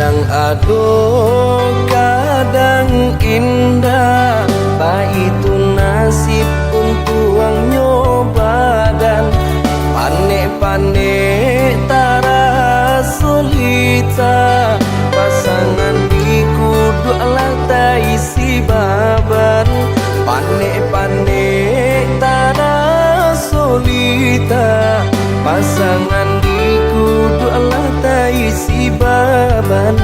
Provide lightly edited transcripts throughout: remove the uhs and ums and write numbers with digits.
Kadang aduh, kadang indah, tak itu nasib untuk ang nyoba. Dan panik-panik tara solita, pasangan di kudu alah tak isi baban. Panik-panik tara solita, pasangan di kudu alah tak isi baban.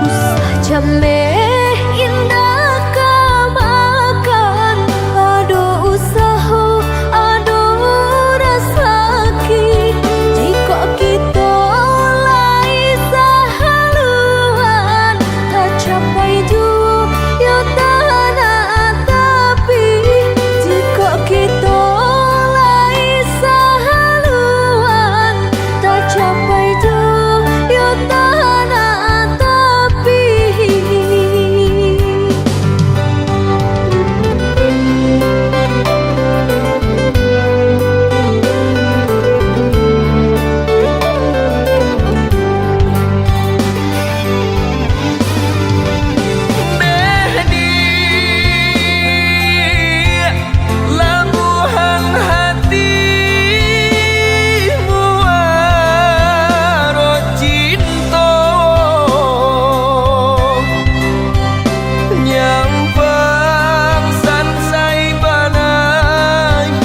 Usah jameh indah kamakan, aduh usaha aduh rasaki. Jika kita lai sahaluan, tak capai juga tanah tapi. Jika kita lai sahaluan, tak capai juga tanah tapi. Labuhan hatimu waro cinta, nyampang sansai bana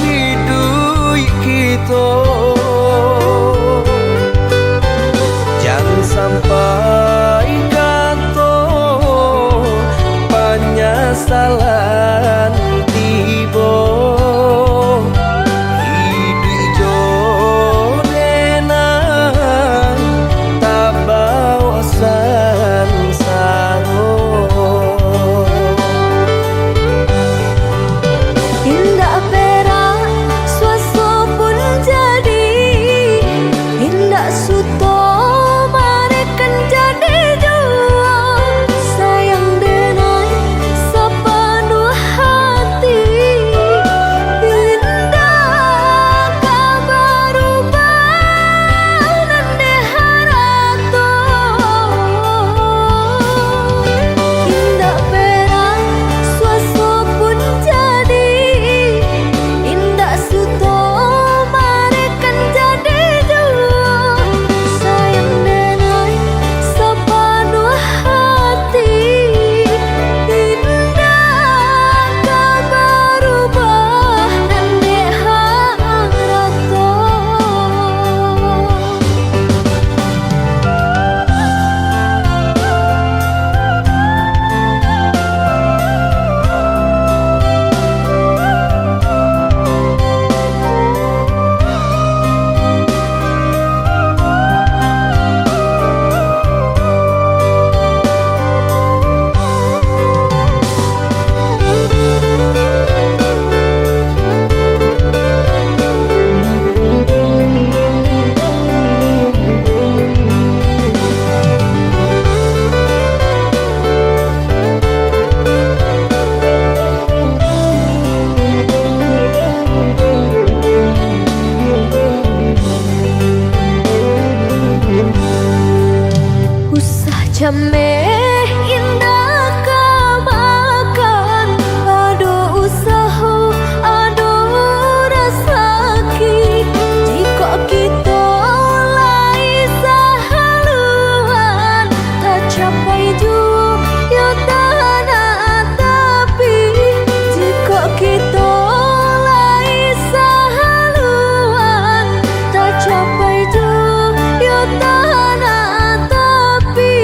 hidup kita. Jangan sampai kata penyesalan tiba. Hidup jodoh tak bawa sansara. Indah perak suasa pun jadi, indah suto marekan jadi jua. Sayang denai sepenuh hati, indah kabar ubah nande harato. Indah perak suasa pun jadi, indah suto marekan jadi jua. Sayang denai sepenuh hati, indah kabar ubah nande harato. Usah jameh indah kamakan, aduh usaha aduh rasaki. Jika kita lai sahaluan, tak capai juga tanah tapi. Jika kita lai sahaluan, tak capai juga tanah tapi.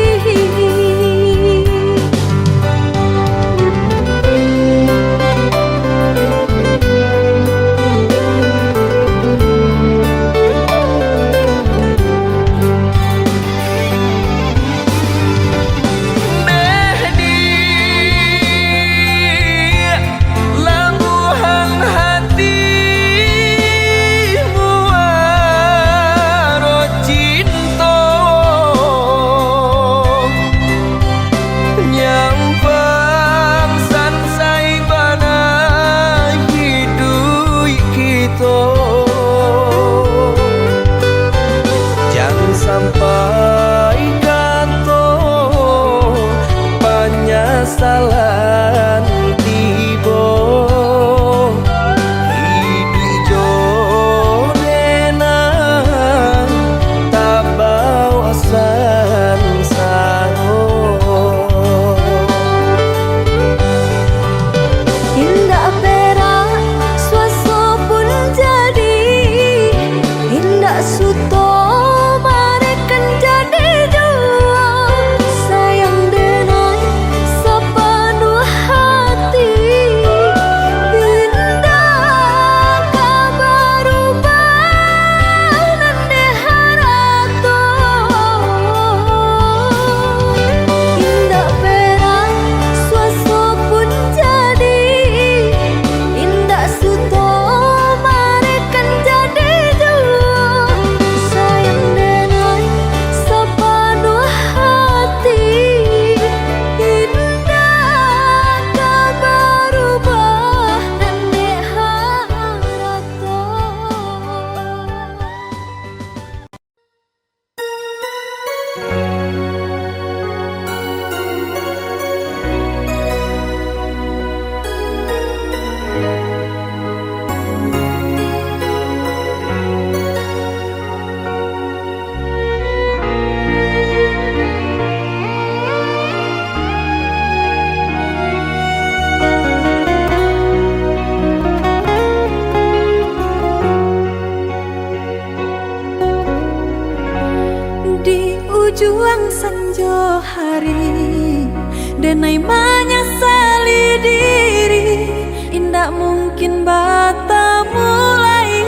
juang sanjo hari, denai menyesali diri, indak mungkin bata mulai.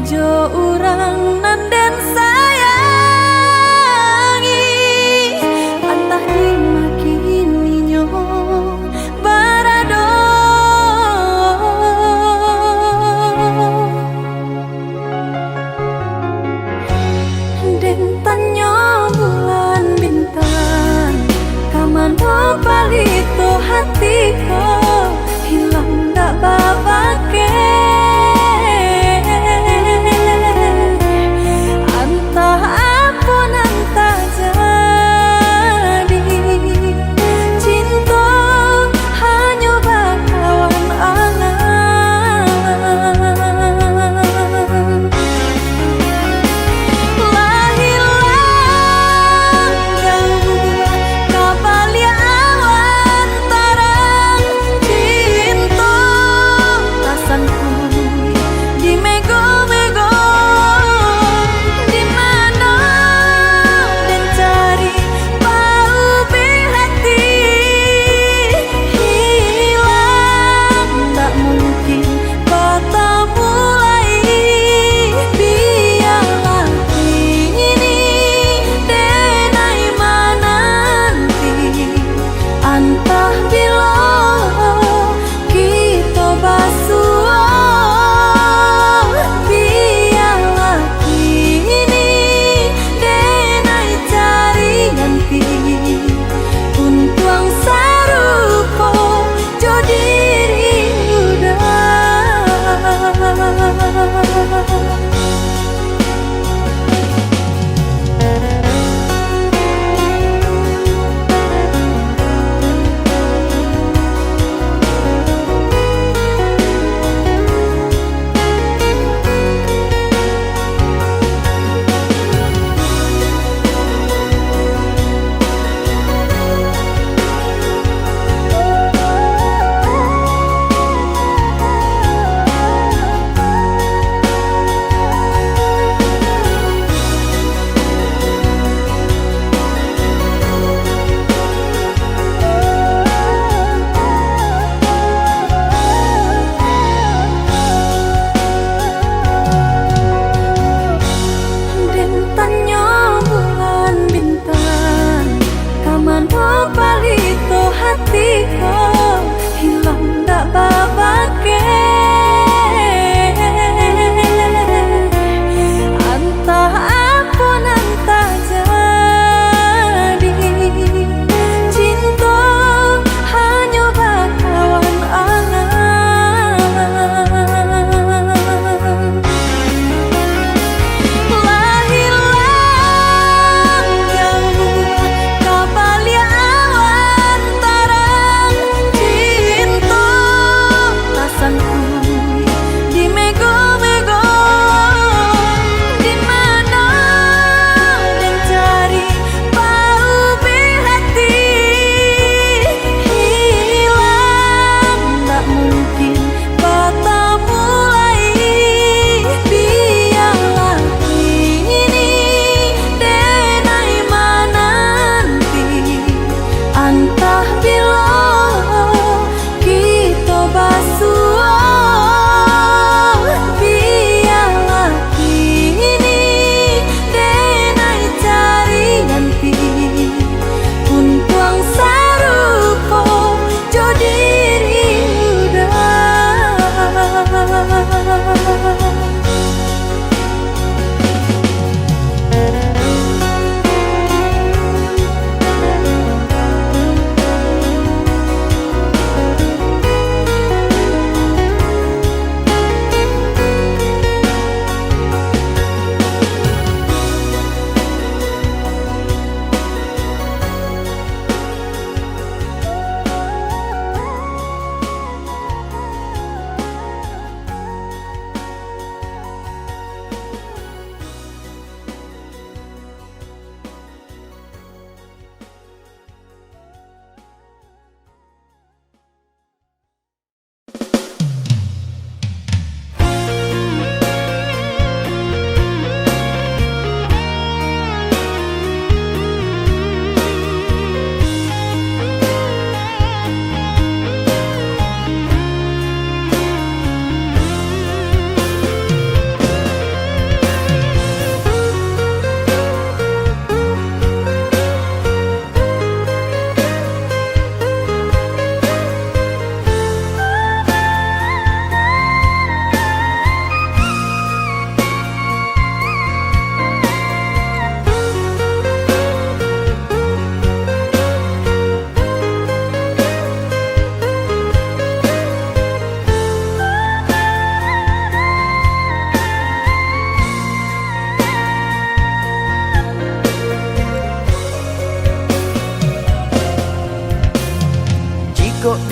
Jo urang nanden sayangi, antah dimakin ninyo barado. Den tanyo bulan bintang, kamano palito hatiku.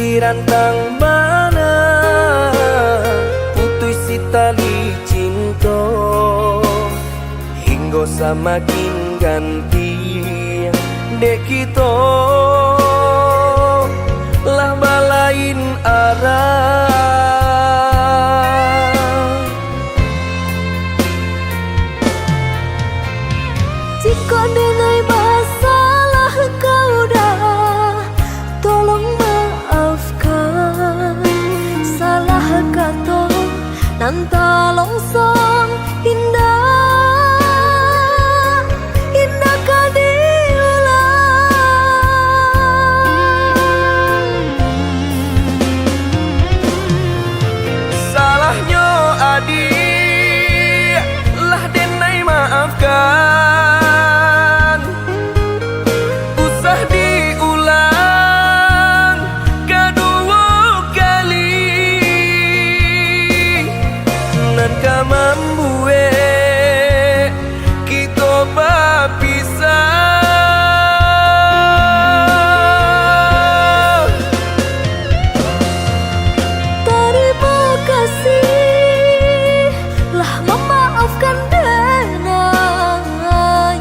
dirantang bana, putusi tali cinta, hingga semakin ganti dek kita lah balain arah. Jika denai masalah kau dah, tolong maafkan. Salah kata nan longsong indah, indah kau diulang. Salahnya adik lah denai maafkan, usah diulang kedua kali. Nan ka membuat kita berpisah. Terima kasih lah memaafkan denai.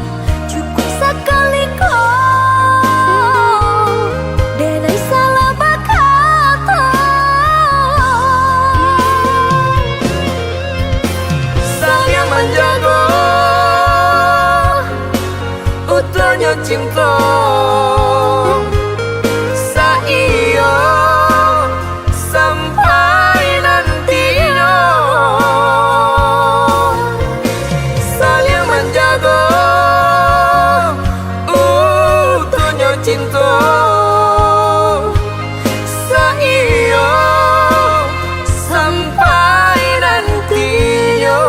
Cukup sekali kau denai salah berkata. Saya menjaga utuhnya cinta, saya sampai nantinya. Saling menjaga utuhnya cinta, saya sampai nantinya.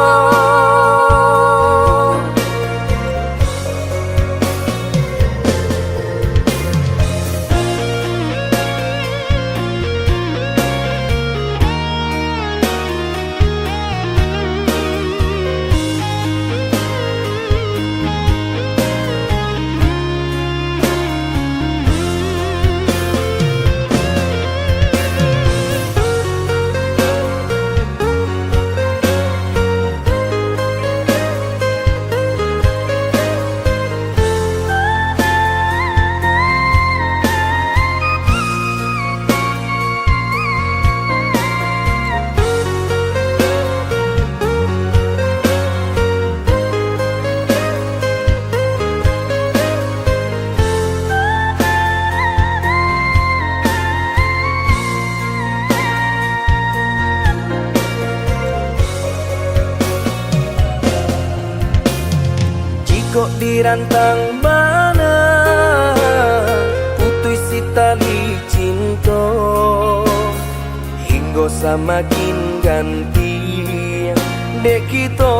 Kok dirantang bana, putusi tali cinta, hingga semakin ganti dek kita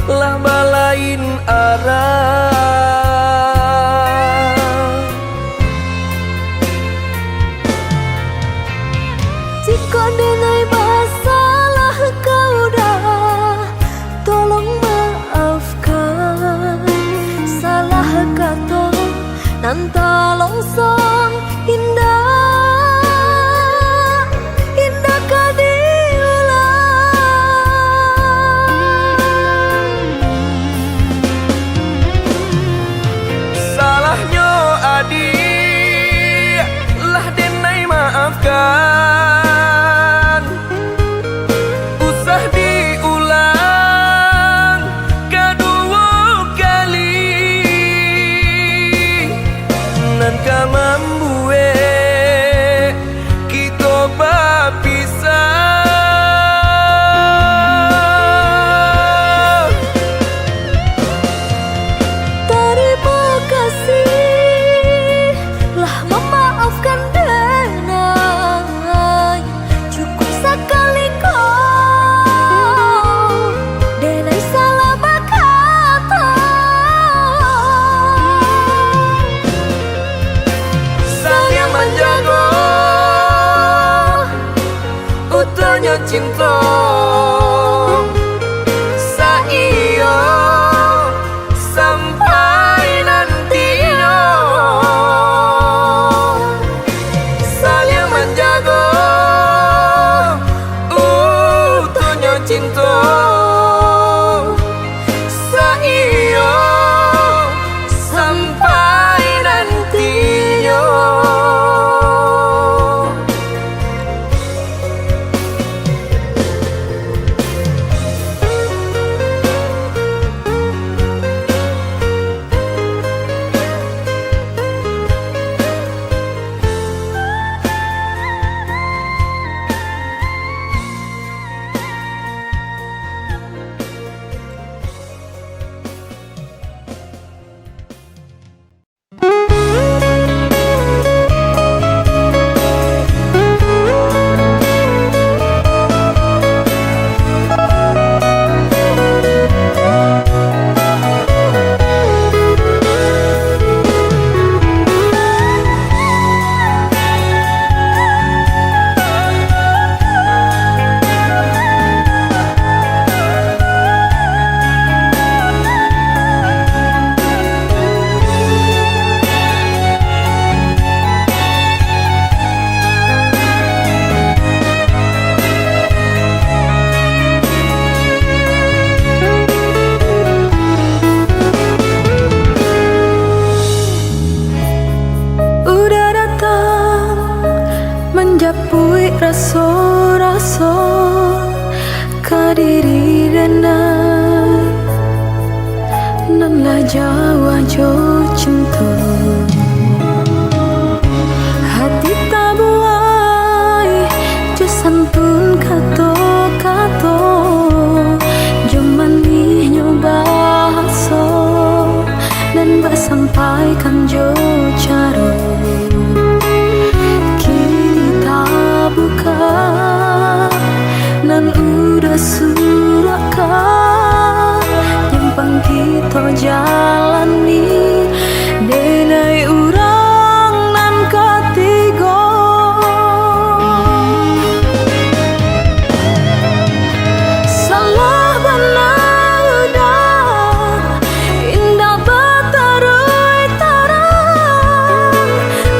lah balain arah. Jika denai masalah kau dah, tolong maafkan. Salah kata nan longsong indah, indah kau diulang. Salahnya adik lah denai maafkan, usah diulang kedua kali. Nan ka membuat kita berpisah. Terima kasih lah memaafkan denai. Cukup sekali kau denai salah berkata. Saya menjaga utuhnya cinta, saya sampai nantinya. cinta saiyo sampai nantinya. Menjapui rasa-rasa kadiri renai nan la jawa jo cinta hati tabuai jo santun kato-kato jo manih nyoba so dan bersampaikan jo caro buka nan udah surakan yang pang kita jalani denai urang nan ketiga salah benar udah indah batarui tarang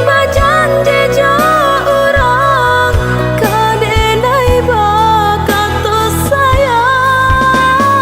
bajanji jauh urang kadenai bakato sayang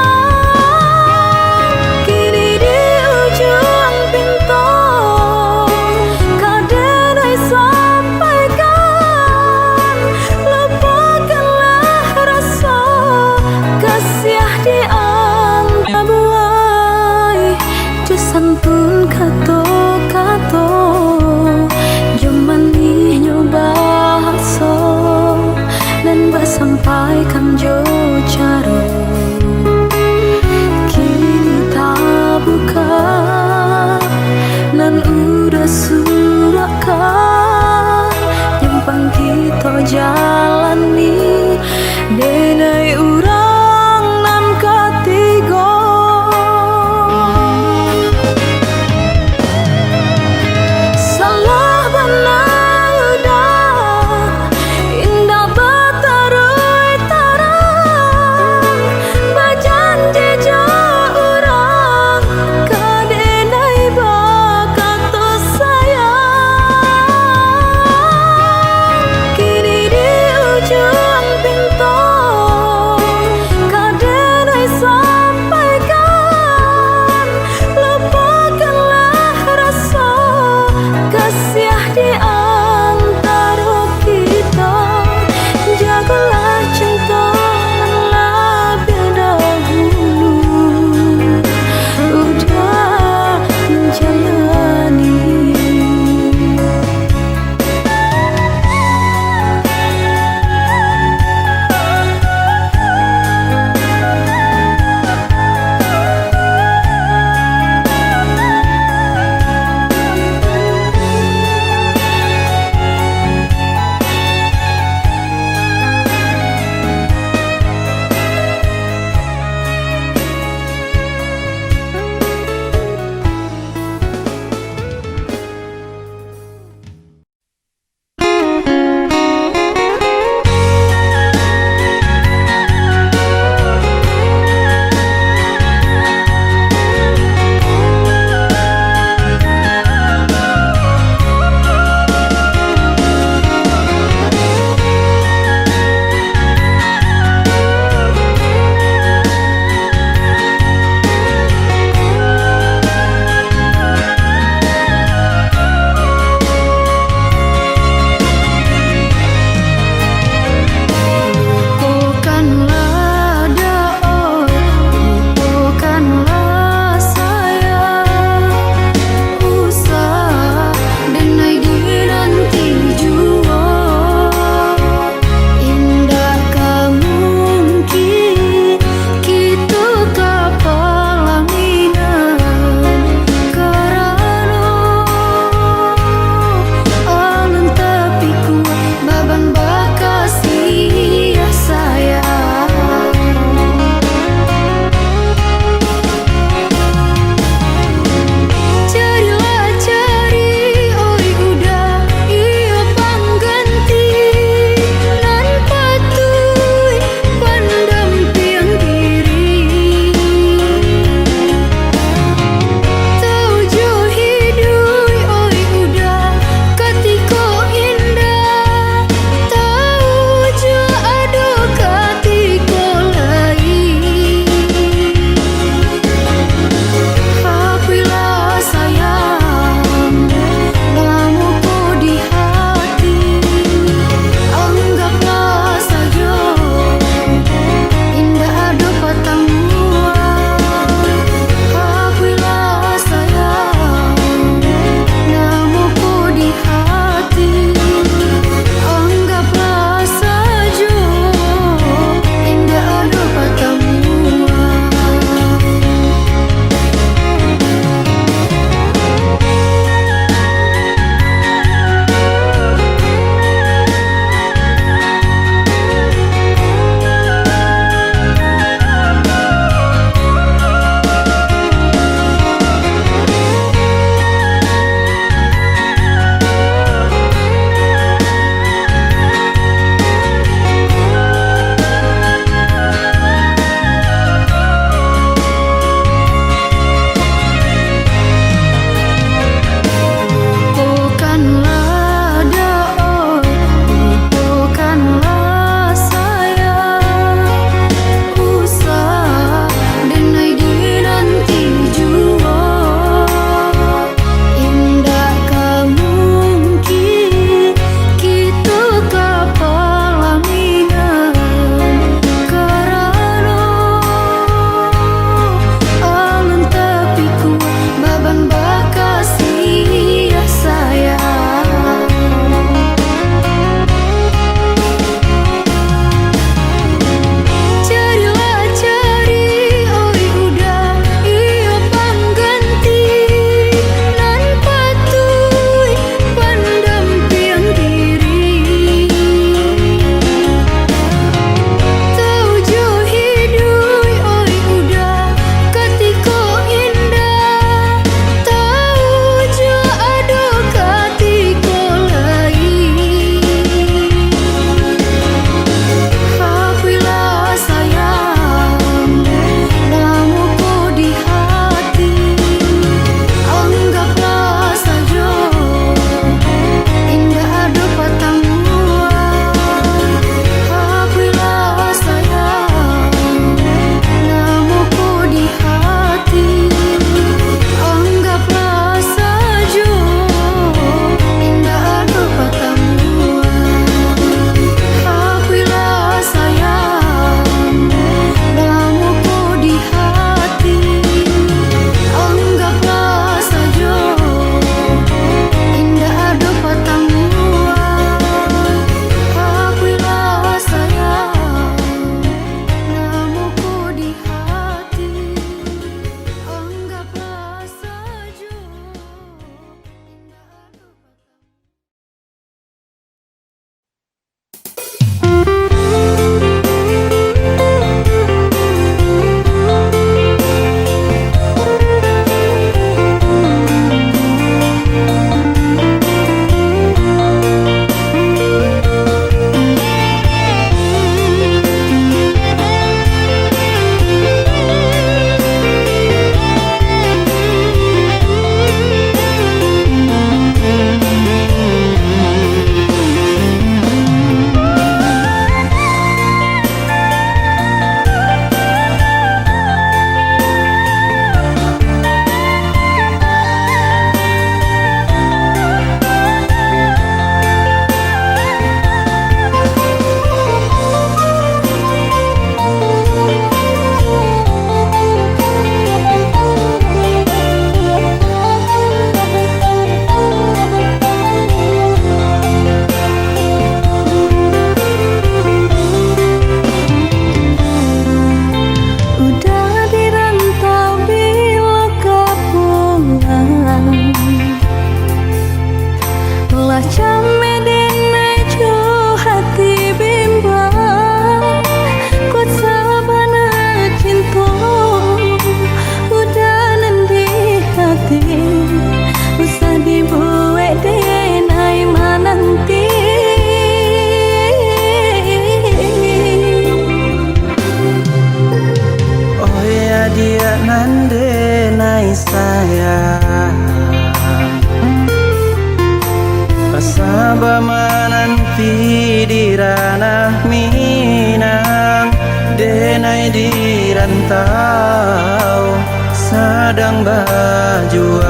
denai di rantau sedang berjuang,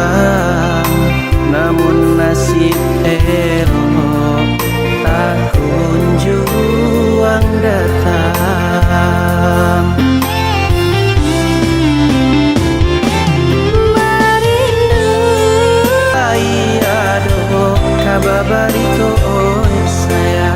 namun nasib elok tak kunjung datang. Merindu Ayado kababarito oi sayang.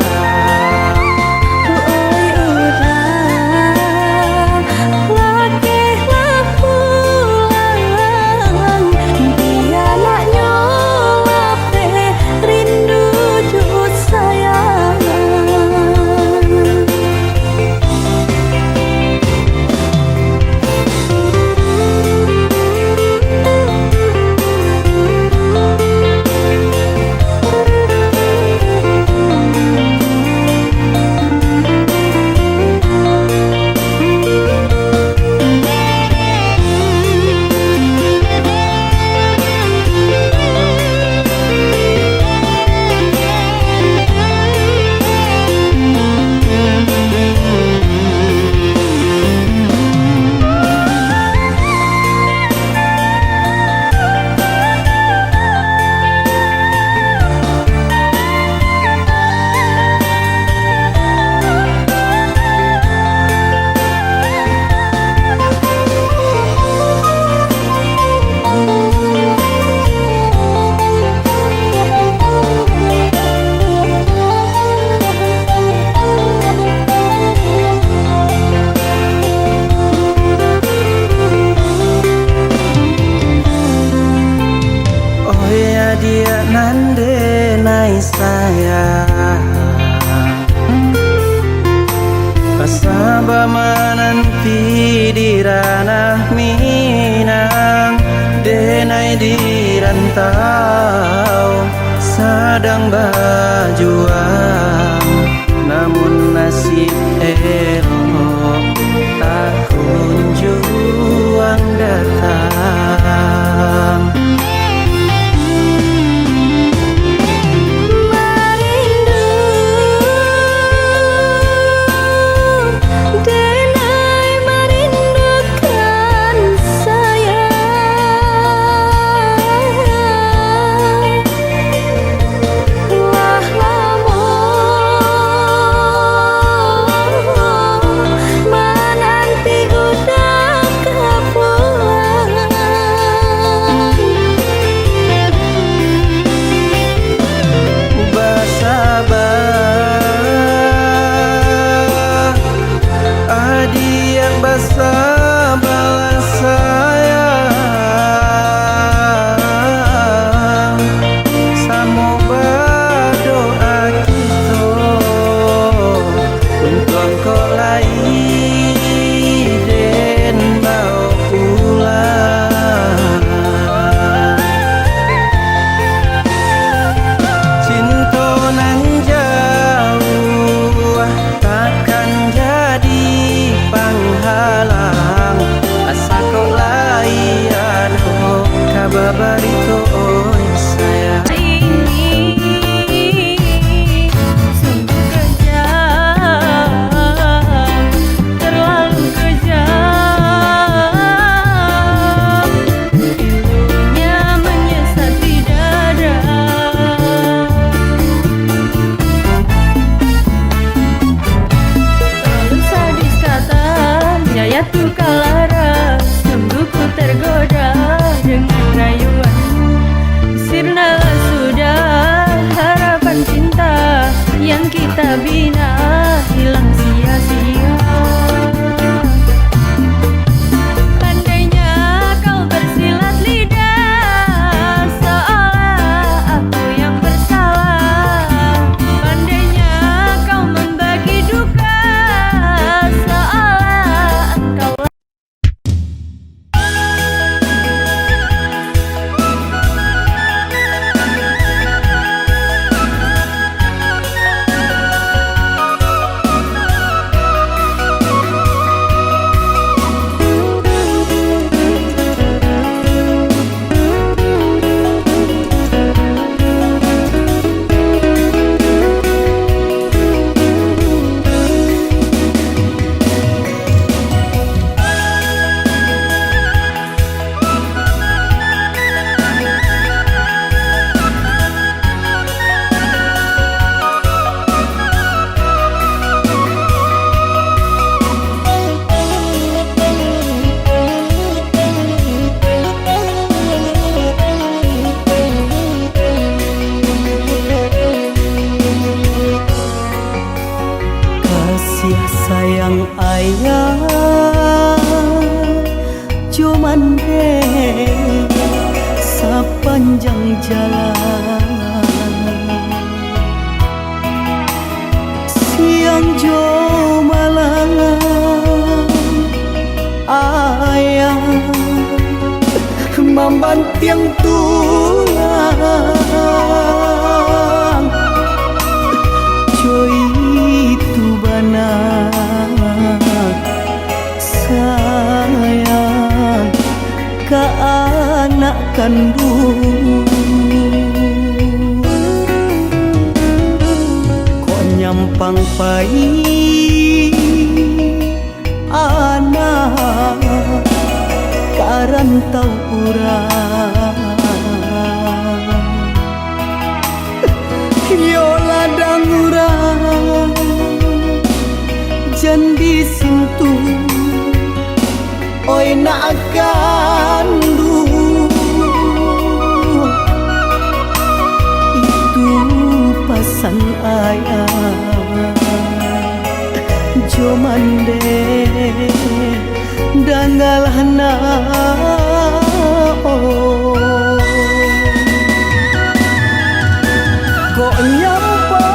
Dia nande nai sayang pasaba menanti di ranah Minang, denai di rantau sedang berjuang, namun nasib elok tak kunjung datang. Barito oi sayang. sungguh kejam, terlalu kejam, ilmunya menyesat di dada. Terlalu sadis katanya ya tuh kalara, sungguh ku tergoda dengan rayuanmu. Sirnalah sudah harapan cinta yang kita bina hilang sia-sia. Andainya kau bersilat lidah seolah aku yang bersalah, andainya kau membagi duka seolah engkau. sepanjang jalan. Siang jo malam ayah membanting tulang, joy itu banyak sayang ke anak kandung. Kok nyampang pai anak karantau urang, yo ladang urang jan disintu oi nak kandu. Itu pasan ayah jo mande dangalana kok nyampang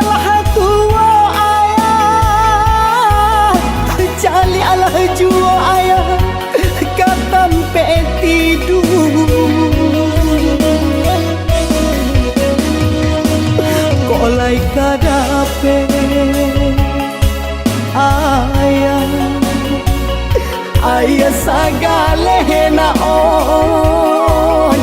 alah tua ayah cali alah jua ayah katampe tidur. Kok lai kadape ayah sagale naon.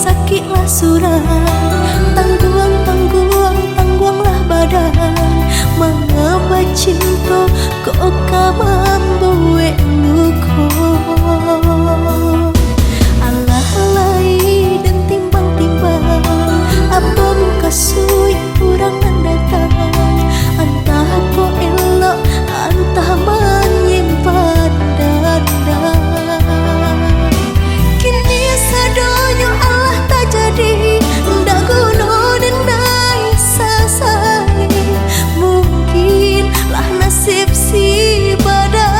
Sakitlah surang, tangguanglah badan. Mengapa cinta kok kamambuek luko. Alah lai dan timbang-timbang, apa muka sui kurang datang. Entah kok elok, entah menyimpan dada. Kini sadonyo Allah tak jadi, ndak guna dan dai sasai. Mungkin lah nasib si badan.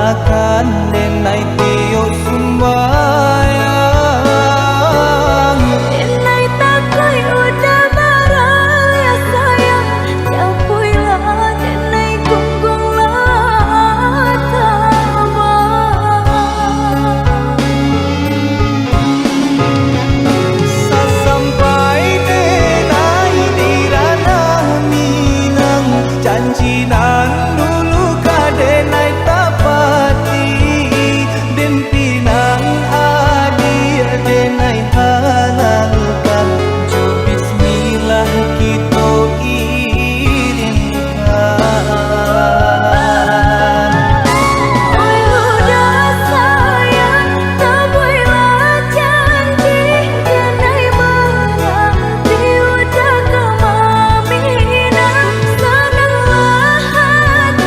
makan denai tiup sumbayang. Denai takoi udah barang ya sayang, capuilah denai gunggung tabang. Sasampai denai di ranah Minang, janji nan dulu ka denai tapati. Den pinang adi denai halalkan, jo bismillah kita irinkan. Oi udah sayang, capuilah janji denai menanti udah ke Minang. Senanglah hati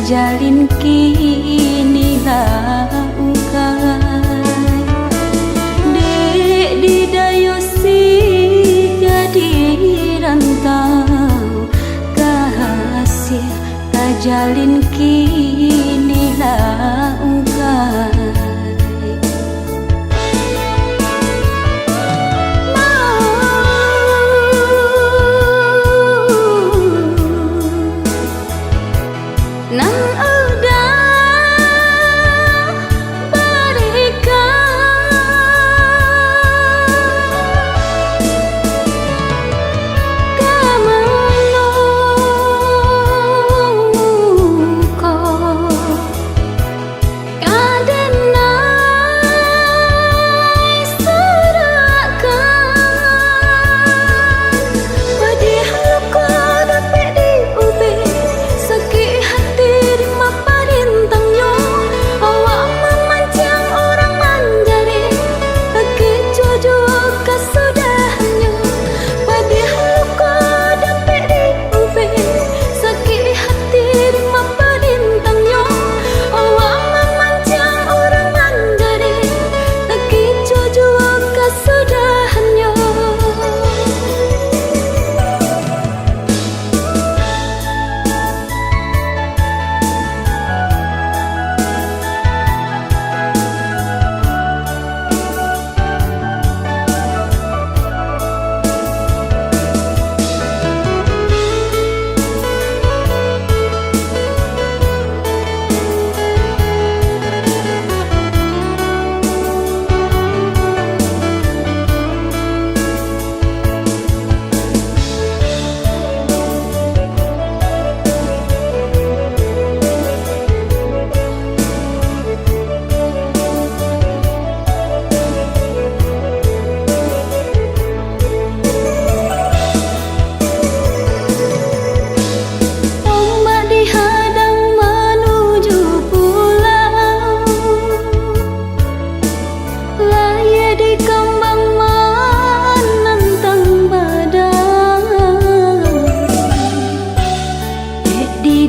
jalin kini langkai. Dek didayosi jadi rantau, kasih tak jalin kini langkai.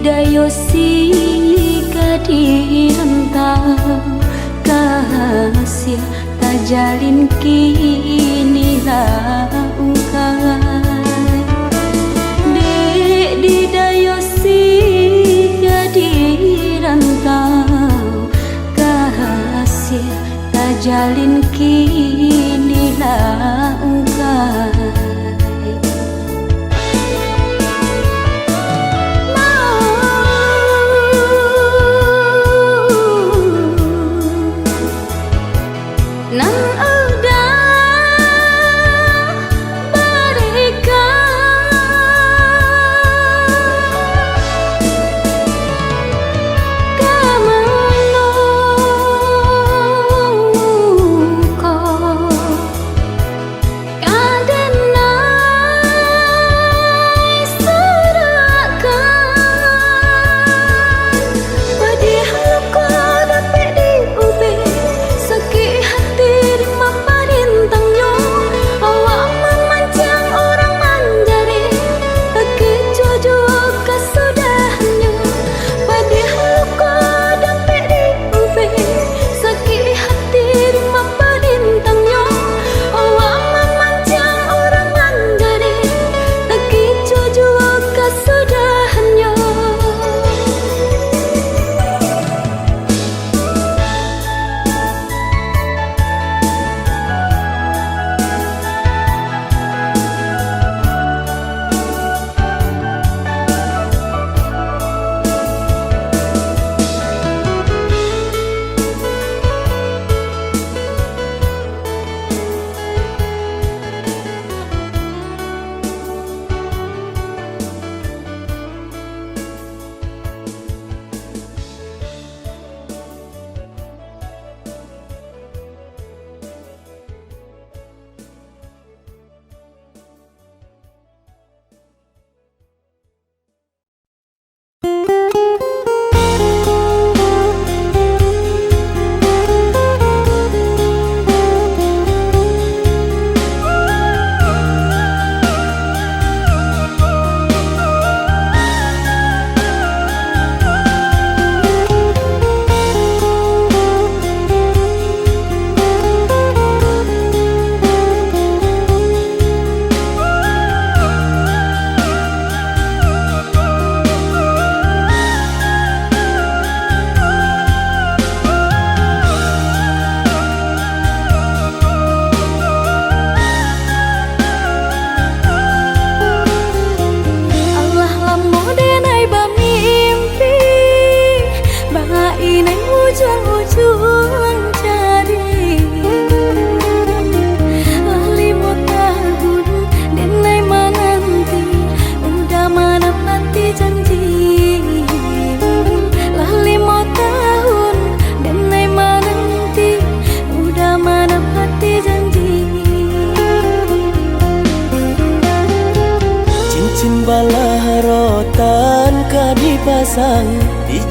Dayosi kadi rentau, kasih tak jalin kini langkai. Dek didayosi jadi rantau, kasih tak jalin kini langkai.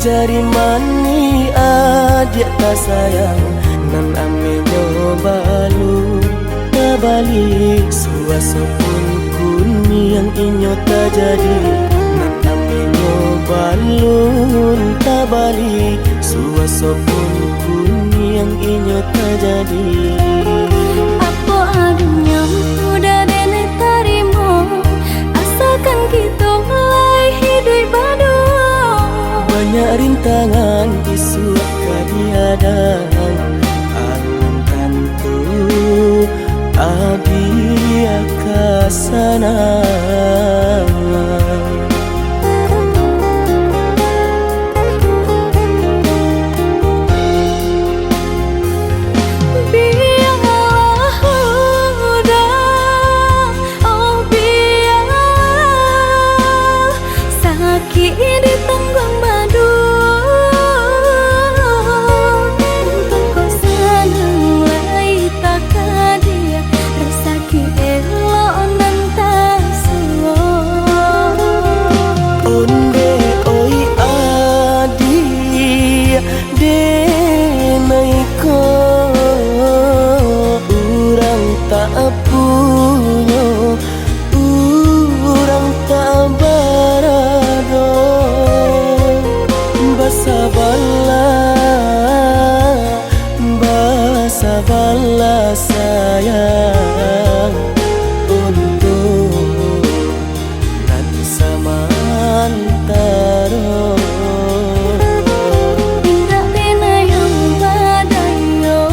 Jari mani adik tak sayang nan ame nyobalu tabali suaso pun kuni yang inyo tak jadi nan ame nyobalu tabali suaso pun kuni yang inyo tak jadi. Apa adunya udah nenek tarimo asalkan kita mulai hidup badu. Banyak rintangan isu kadiadang alun tentu adia kasana. Sabarlah sayang untuk nan samantaro. Indah pena yang badayo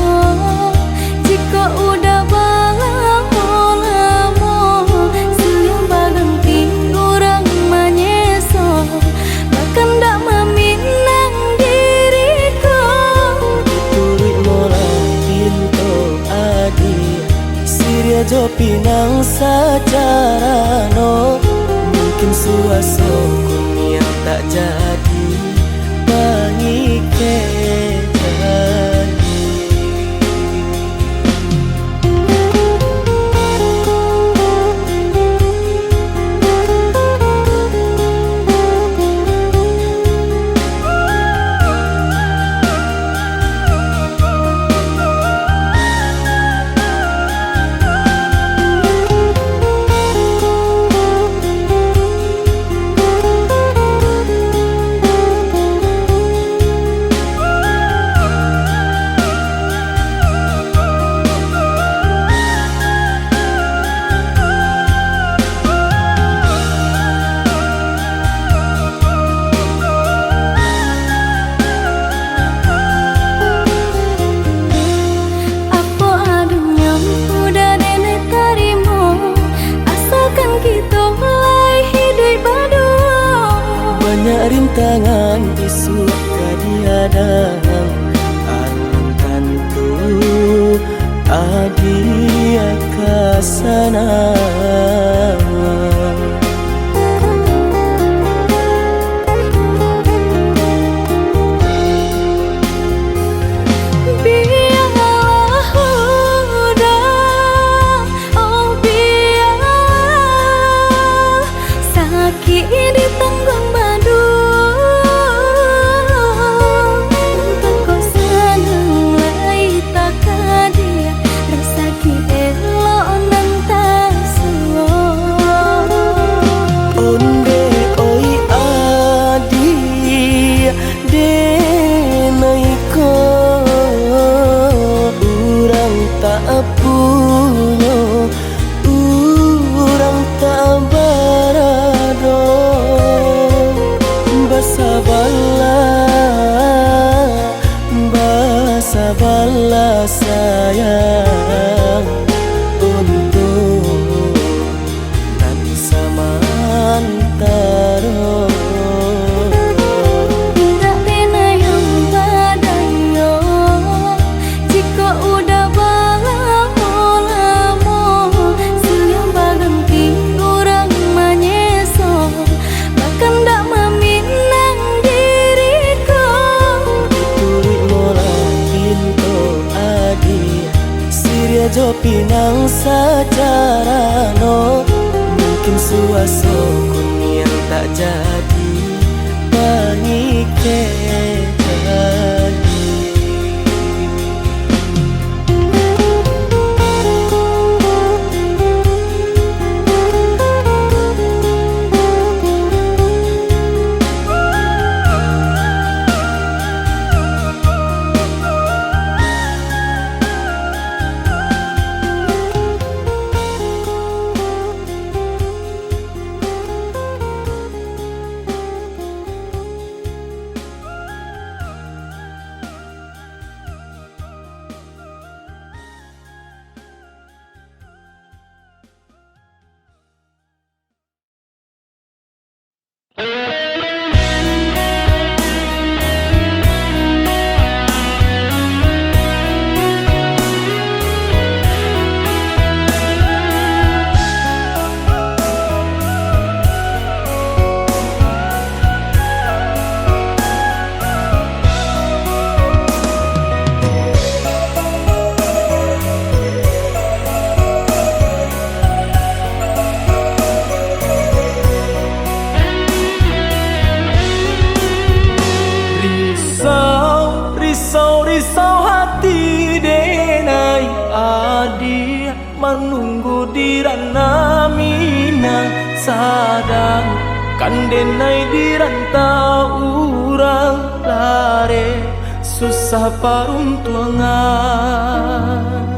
jika udah lamo siang baganti orang manyeso bahkan dak meminang diriku Turut mola pinto adi Siria jo pinang secara no mungkin suaso kun yang tak jadi bangi kejadi. Banyak rintangan isu kadiadang alun tentu adia kasana. Sabarlah sayang untuk nan samantaro. Indah pena yang badayo jika udah lamo siang baganti orang manyeso bahkan dak meminang diriku Turut mola pinto adi Siria jo pinang secara no mungkin suaso kun yang tak jadi bangi Risau hati denai adik menunggu di rana mina sadang kan denai di rantau urang lare susah paruntuangan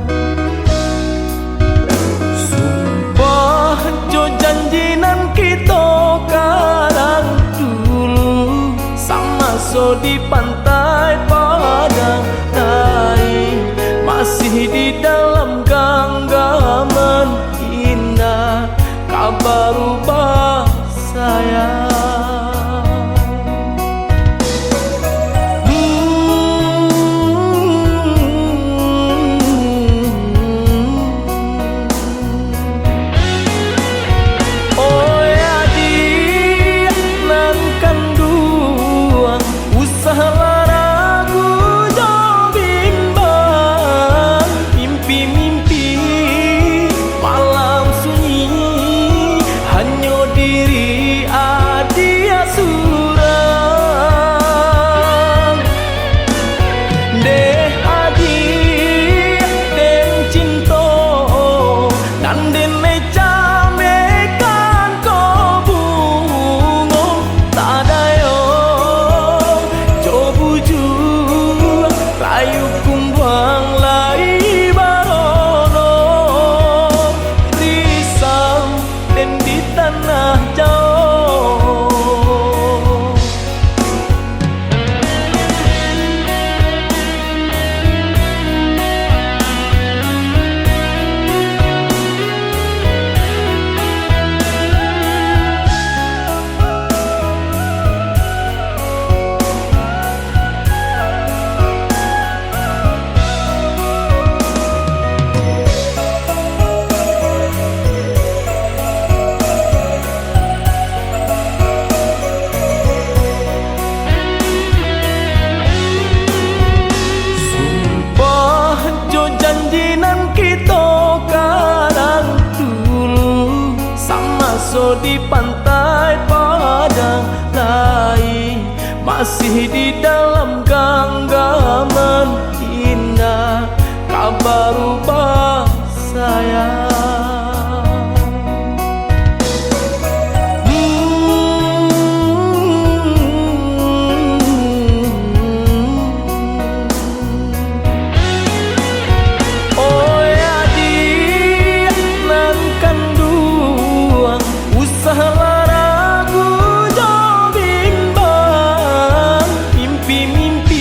sumpah jo janjinan kita kadang dulu sama so di pantai Padang Nai masih di dalam genggaman indah kabar rubah sayang. Oh ya dia nan kandung usaha di pantai Padang Nai masih di dalam genggaman indah kabar rubah sayang. Oh ya dia nan kandung usaha ragu jo bimbang mimpi-mimpi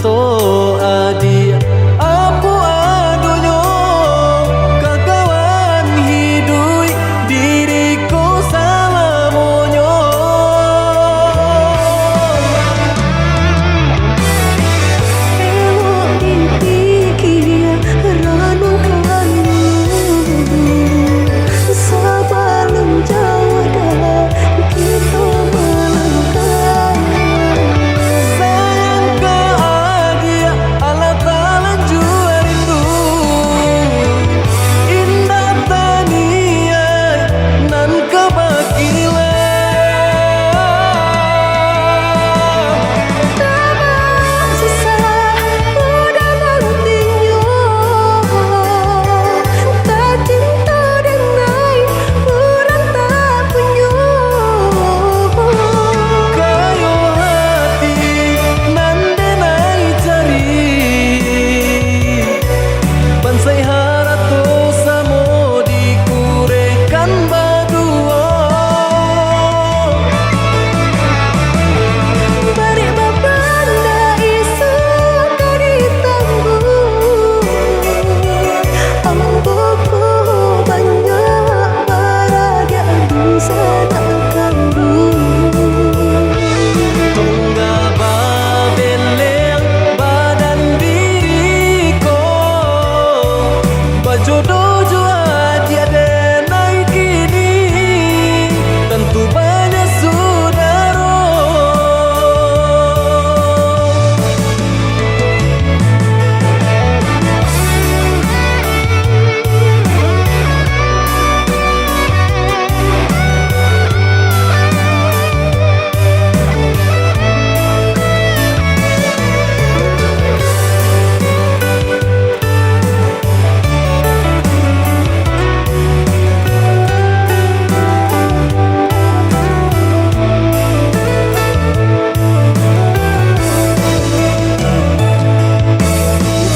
cinta adik apa adonyo kakawan hidup diriku salamonyo Ewok dipikir ranu kamu Sabalum jauh dah kita melangkah sayang ke adik Allah Ta'ala jua rindu indah tania nan kebakilan Susah udah nantinya Tak cinta dengan orang tak punya kayo hati nan denai cari bansai harato samo dikurekan badua Bari babanda isu kari tangguh Amboku banyak baraga bisa tak tunggal babeleng badan diriku bajodoh jua dia denai kini tentu banyak saudara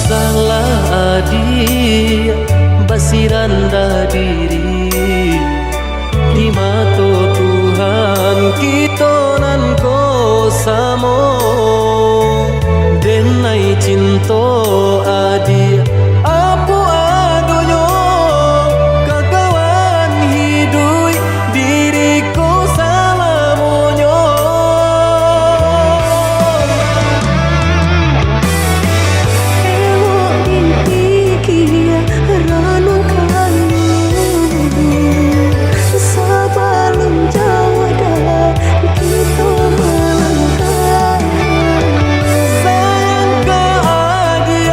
salah adik basiranda diri di mata Tuhan kita nan ko samo denai cinta adik apa adonyo kakawan hidup diriku salamonyo Ewok dipikir ranu kamu Sabalum jauh dah kita melangkah sayang ke adik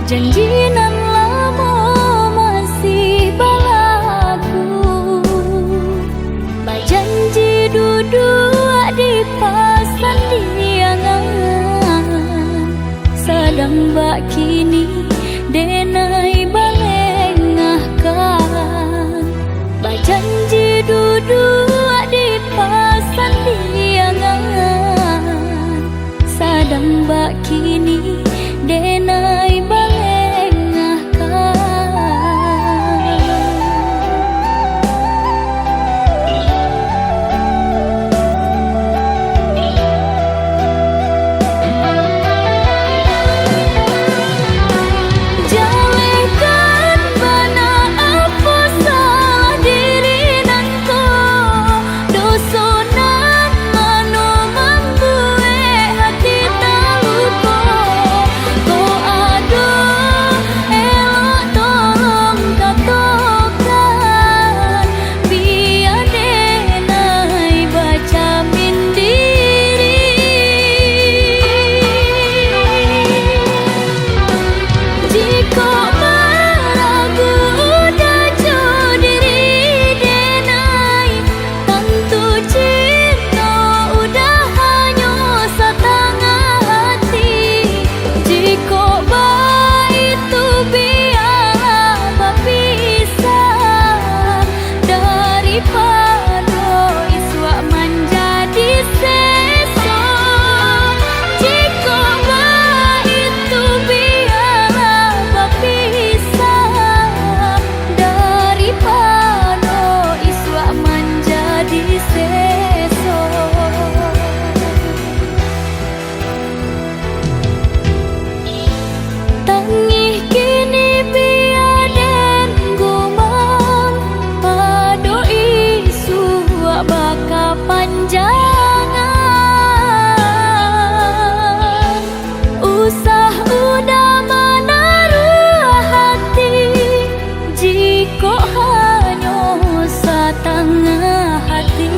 Janji nan lamo masih balaku, bajanji duduk di pasan diangan, sedang bak kini denai balengahkan. Bajanji duduk di pasan diangan, sedang bak kini denai balengahkan. Jalekan bana apa salah diri nanko, dosonan mano membuat hati terluka. Ko ado elok tolong katakan, biar denai baca mindiri. Jika meragu udah jauh diri denai, tentu cinta udah hanya setengah hati. Jika itu biarlah berpisah, daripada iswak menjadi sesok. Jika itu biarlah berpisah, daripada iswak menjadi sesok. Tangih kini biaden gumam, pado isu baka panjangan. Usah udah menaruh hati, jika hanya setengah hati.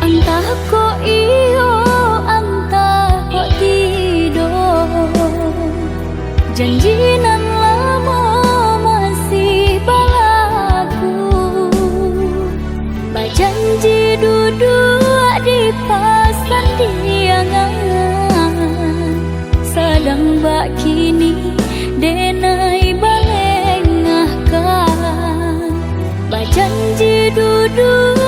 Entah kok iyo, entah kok tidur, janji nan lamo masih balaku. Bajanji duduk di pasan diangan, sedang bak kini denai balengahkan. Bajanji duduk